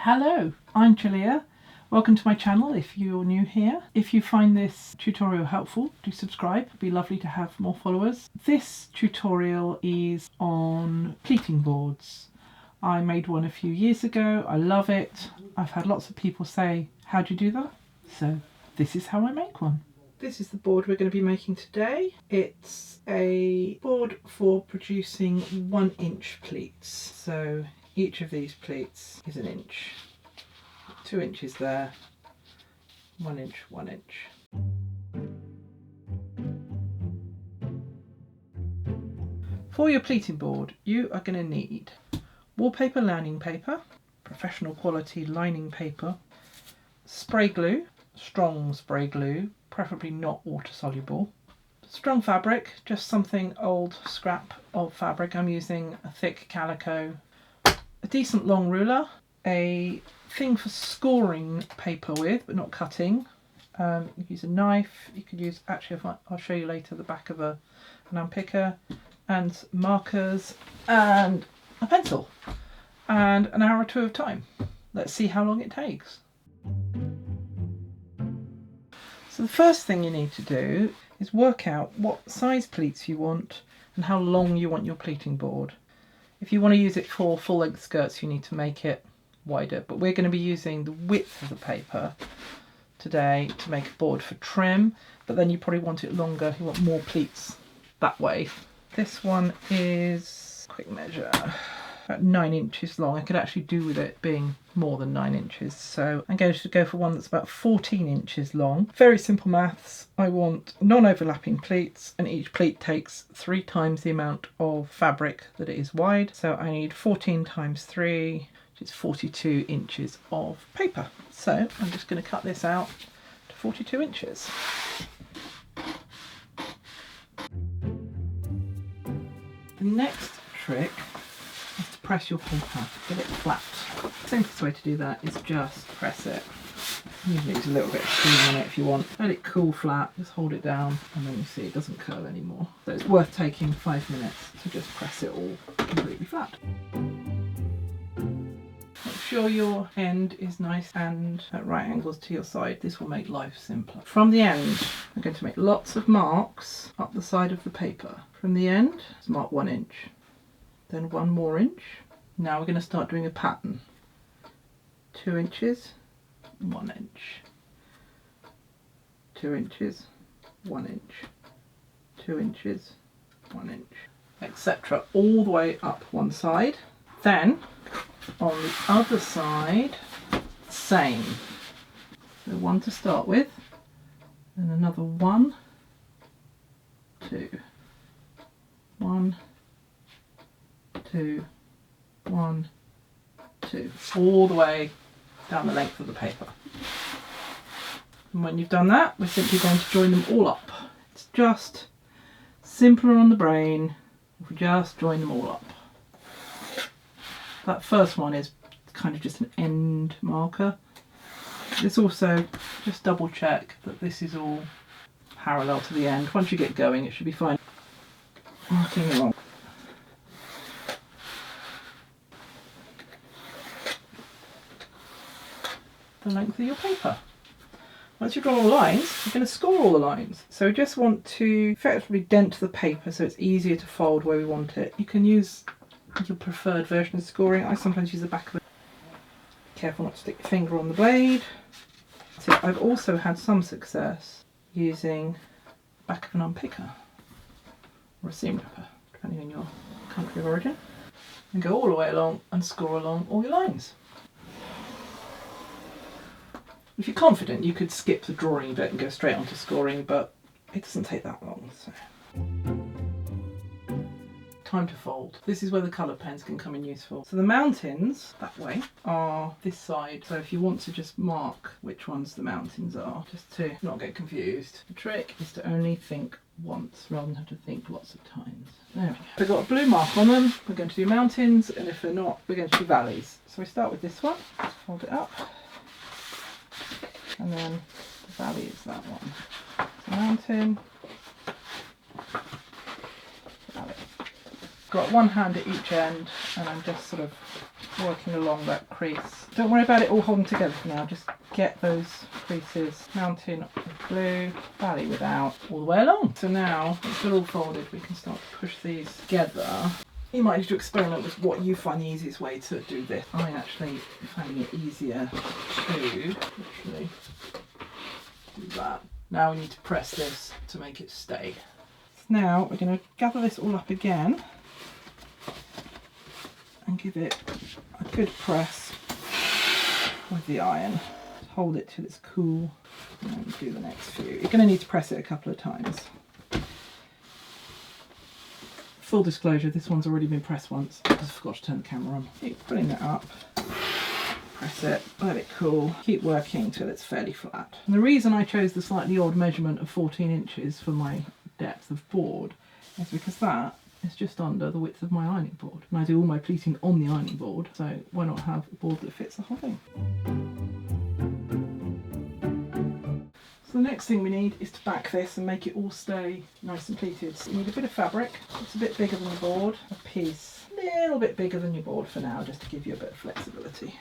Hello, I'm Jalea. Welcome to my channel if you're new here. If you find this tutorial helpful, do subscribe. It'd be lovely to have more followers. This tutorial is on pleating boards. I made one a few years ago. I love it. I've had lots of people say, how do you do that? So this is how I make one. This is the board we're going to be making today. It's a board for producing 1-inch pleats. So each of these pleats is 1 inch. 2 inches there, 1 inch, 1 inch. For your pleating board, you are going to need wallpaper lining paper, professional quality lining paper, spray glue, strong spray glue, preferably not water soluble, strong fabric, just something old scrap of fabric. I'm using a thick calico, a decent long ruler, a thing for scoring paper with but not cutting. You could use a knife, you could use, actually I'll show you later, the back of an unpicker, and markers and a pencil and an hour or two of time. Let's see how long it takes. So the first thing you need to do is work out what size pleats you want and how long you want your pleating board. If you want to use it for full length skirts, you need to make it wider, but we're going to be using the width of the paper today to make a board for trim, but then you probably want it longer, you want more pleats that way. This one is, quick measure, about 9 inches long. I could actually do with it being more than 9 inches, so I'm going to go for one that's about 14 inches long. Very simple maths. I want non-overlapping pleats, and each pleat takes 3 times the amount of fabric that it is wide, so I need 14 times 3, which is 42 inches of paper. So I'm just going to cut this out to 42 inches. The next trick is to press your paper, get it flat. The simplest way to do that is just press it. You can use a little bit of steam on it if you want. Let it cool flat, just hold it down, and then you see it doesn't curl anymore. So it's worth taking 5 minutes to just press it all completely flat. Make sure your end is nice and at right angles to your side. This will make life simpler. From the end, I'm going to make lots of marks up the side of the paper. From the end, let's mark 1 inch, then 1 more inch. Now we're going to start doing a pattern. 2 inches, 1 inch, 2 inches, 1 inch, 2 inches, 1 inch, etc. all the way up one side. Then on the other side, same. So 1 to start with, and another 1, 2, 1, 2, 1, 2, all the way down the length of the paper. And when you've done that, we're simply going to join them all up. It's just simpler on the brain if we just join them all up. That first one is kind of just an end marker. This also, just double check that this is all parallel to the end. Once you get going, it should be fine. Marking along. The length of your paper. Once you've drawn all the lines, you're going to score all the lines. So we just want to effectively dent the paper so it's easier to fold where we want it. You can use your preferred version of scoring. I sometimes use the back of it. Careful not to stick your finger on the blade. So I've also had some success using the back of an unpicker or a seam ripper, depending on your country of origin, and go all the way along and score along all your lines. If you're confident, you could skip the drawing bit and go straight onto scoring, but it doesn't take that long. So. Time to fold. This is where the colour pens can come in useful. So the mountains, that way, are this side. So if you want to just mark which ones the mountains are, just to not get confused. The trick is to only think once rather than have to think lots of times. There we go. We've got a blue mark on them. We're going to do mountains, and if they're not, we're going to do valleys. So we start with this one, fold it up, and then the valley is that one. So mountain, valley. Got one hand at each end, and I'm just sort of working along that crease. Don't worry about it all holding together for now, just get those creases mounting with glue, valley without, all the way along. So now it's all folded, we can start to push these together. You might need to experiment with what you find the easiest way to do this. I'm actually finding it easier to literally do that. Now we need to press this to make it stay. Now we're going to gather this all up again and give it a good press with the iron. Hold it till it's cool and then do the next few. You're going to need to press it a couple of times. Full disclosure, this one's already been pressed once. I just forgot to turn the camera on. Keep putting it up, press it, let it cool, keep working till it's fairly flat. And the reason I chose the slightly odd measurement of 14 inches for my depth of board is because that is just under the width of my ironing board. And I do all my pleating on the ironing board, so why not have a board that fits the whole thing? So the next thing we need is to back this and make it all stay nice and pleated. So you need a bit of fabric. It's a bit bigger than your board. A piece a little bit bigger than your board for now, just to give you a bit of flexibility.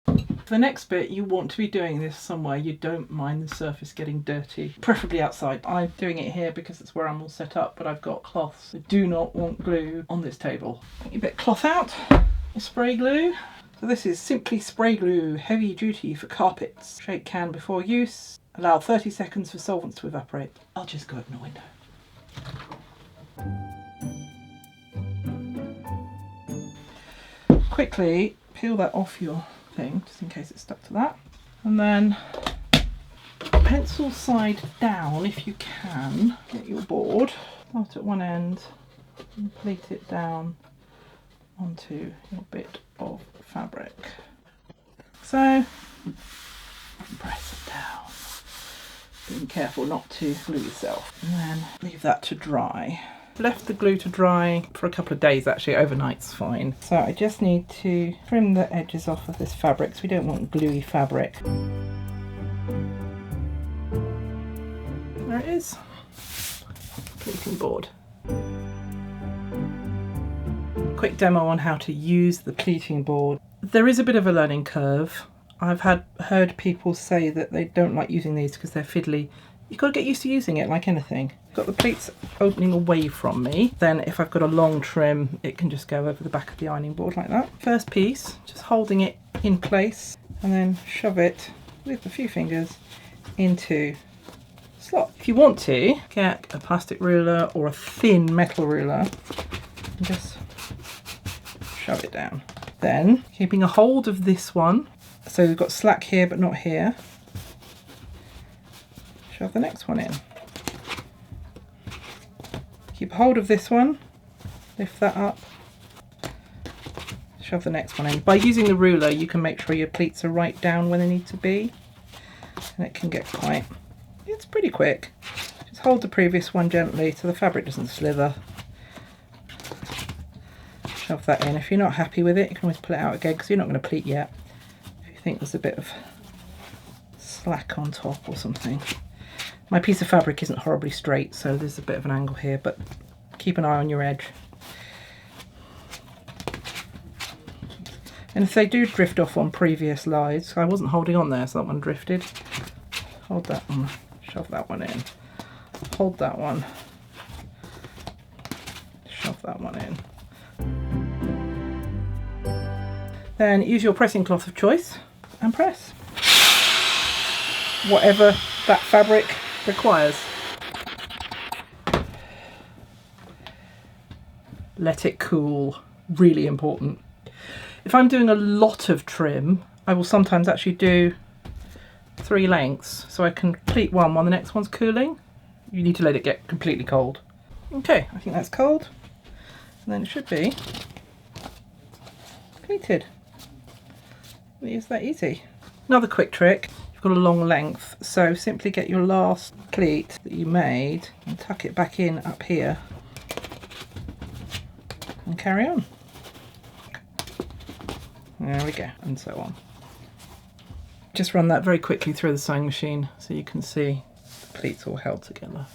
For the next bit, you want to be doing this somewhere you don't mind the surface getting dirty, preferably outside. I'm doing it here because it's where I'm all set up, but I've got cloths. I do not want glue on this table. Get your bit of cloth out, your spray glue. So this is Simply Spray Glue, heavy duty for carpets. Shake can before use. Allow 30 seconds for solvents to evaporate. I'll just go open the window. Quickly peel that off your thing, just in case it's stuck to that. And then pencil side down, if you can, get your board, start at one end and pleat it down onto your bit of fabric. So, press it down. Being careful not to glue yourself. And then leave that to dry. Left the glue to dry for a couple of days, actually, overnight's fine. So I just need to trim the edges off of this fabric because we don't want gluey fabric. There it is. Pleating board. Quick demo on how to use the pleating board. There is a bit of a learning curve. I've heard people say that they don't like using these because they're fiddly. You've got to get used to using it like anything. I've got the pleats opening away from me. Then if I've got a long trim, it can just go over the back of the ironing board like that. First piece, just holding it in place and then shove it with a few fingers into the slot. If you want to, get a plastic ruler or a thin metal ruler and just shove it down. Then, keeping a hold of this one, so we've got slack here but not here, shove the next one in. Keep hold of this one, lift that up, shove the next one in. By using the ruler you can make sure your pleats are right down where they need to be, and it can get quite, it's pretty quick. Just hold the previous one gently so the fabric doesn't slither. Shove that in. If you're not happy with it, you can always pull it out again because you're not going to pleat yet. If you think there's a bit of slack on top or something. My piece of fabric isn't horribly straight, so there's a bit of an angle here, but keep an eye on your edge. And if they do drift off on previous lies, I wasn't holding on there, so that one drifted. Hold that one, shove that one in. Hold that one, shove that one in. Then use your pressing cloth of choice and press. Whatever that fabric requires. Let it cool, really important. If I'm doing a lot of trim, I will sometimes actually do 3 lengths, so I can pleat one while the next one's cooling. You need to let it get completely cold. Okay, I think that's cold. And then it should be pleated. It's that easy. Another quick trick, you've got a long length, so simply get your last pleat that you made and tuck it back in up here and carry on. There we go, and so on. Just run that very quickly through the sewing machine so you can see the pleats all held together.